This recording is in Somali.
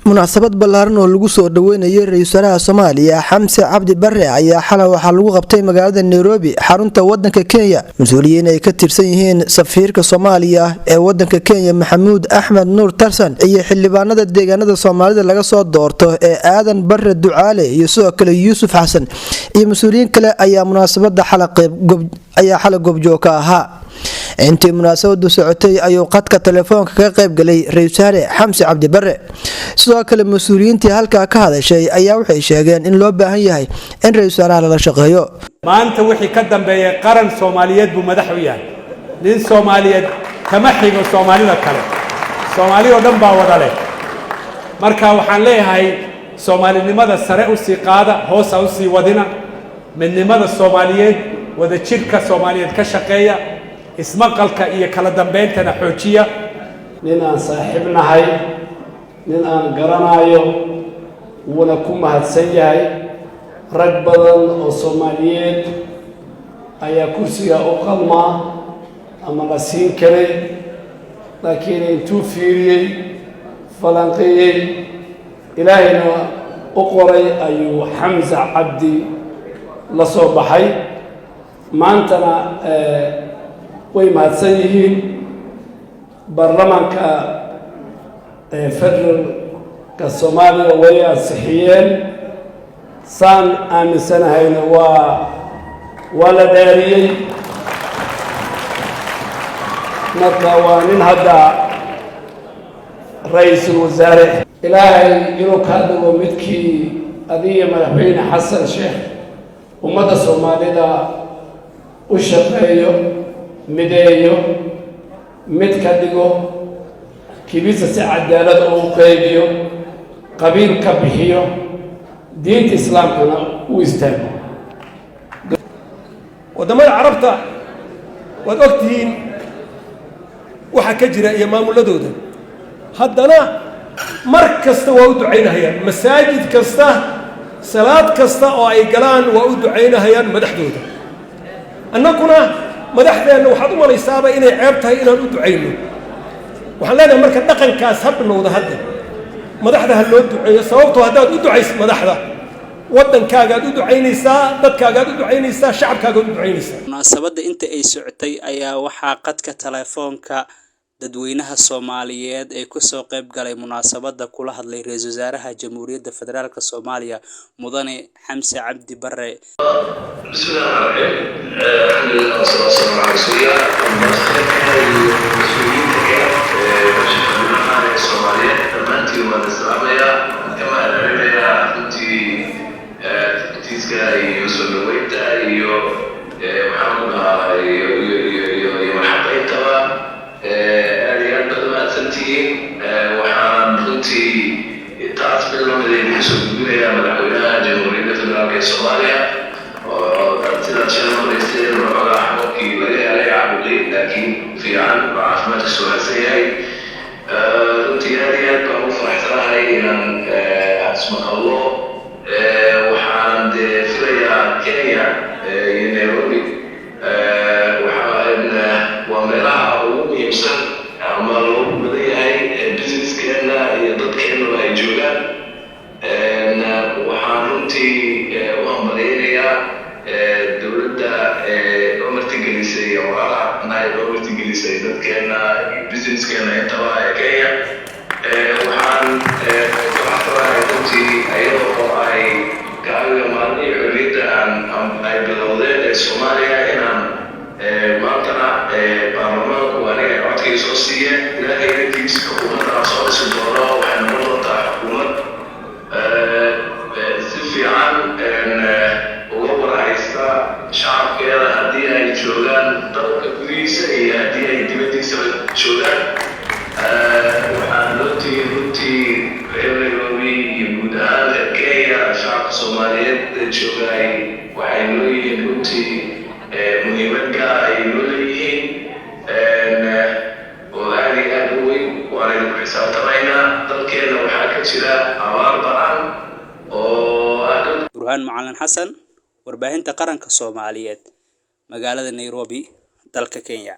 munaasabad ballaaran oo lagu soo dhaweynayay ra'iisul wasaaraha Soomaaliya Xamse Cabdi Barre ayaa xalay waxa lagu qabtay magaalada Nairobi xarunta wadanka Kenya mas'uuliyiin ay ka tirsan yihiin safiirka Soomaaliya ee wadanka Kenya Maxamuud Axmed Nuur Tarsan iyo xildhibaanada deegaanada Soomaalida laga soo doorto ee Aadan Barre Ducaale iyo sidoo kale Yuusuf Xasan iyo mas'uuliyiin kale ayaa munaasabada xalay goobjoog ka ahaa intii munaasabadu socotay ayuu qadka telefoonka ka qayb galay ra'iisul wasaare Xamse Cabdi Barre sidoo kale mas'uuliyiintii halka ka hadashay ayaa waxay sheegeen in loo baahan yahay in ra'iisul wasaaraha la shaqeeyo maanta wixii ka dambeeyay qaran Soomaaliyeed buu madax u yahay nin Soomaaliyeed kama xigo Soomaalida kale Soomaaliya oo dhan baa wada leh marka waxaan leeyahay Soomaalinimada sare u sii qaada hoos u sii wadina midnimada Soomaaliyeed wada jirka Soomaaliyeed ka shaqeeya ismaqalka iyo kala dambeentana xoojiya nin aan saaxiibnahay nin aan garanayo wada ku mahadsan yahay rag badan oo Soomaaliyeed ayaa kursiga u qalma ama la siin karay laakiin intuu fiiriyay falanqeeyay ilaahayna u qoray ayuu Xamse Cabdi la soo baxay maantana way mahadsan yihiin baarlamaanka federaalka Soomaaliya way ansixiyeen saan aaminsanahayna waa la dhaariyey marka waa nin hadda ra'iisul wasaare ilaahay inuu ka dhigo midkii adiga madaxweyne xasan sheekh ummadda Soomaalida u shaqeeyo mideeyo mid ka dhigo kibisa si cadaalad oo u qaybiyo qabiil ka bixiyo diinta islaamkana u istaago wadamada carabta waad ogtihiin waxa ka jira iyo maamuladooda haddana mar kasta waa u ducaynayaan masaajid kasta salaad kasta oo ay galaan waa u ducaynayaan madaxdooda annaguna madaxdeena waxaad u malaysaaba inay ceeb tahay inaan u ducayno waxaan leenahay marka dhaqankaas ha bilowda hadda madaxda ha loo duceeyo sababtoo haddaad u ducayso madaxda waddankaagaad u ducaynaysaa dadkaagaad u ducaynaysaa shacabkaagaad u ducaynaysaa munaasabadda inta ay socotay ayaa waxaa qadka telefoonka dadweynaha Soomaaliyeed ee ku soo qayb galay munaasabada kula hadlay ra'iisul wasaaraha Jamhuuriyadda Federaalka Soomaaliya Mudane Xamse Cabdi Barre Burhaan Macalin Xasan warbaahinta qaranka Soomaaliyeed magaalada Nairobi dalka Kenya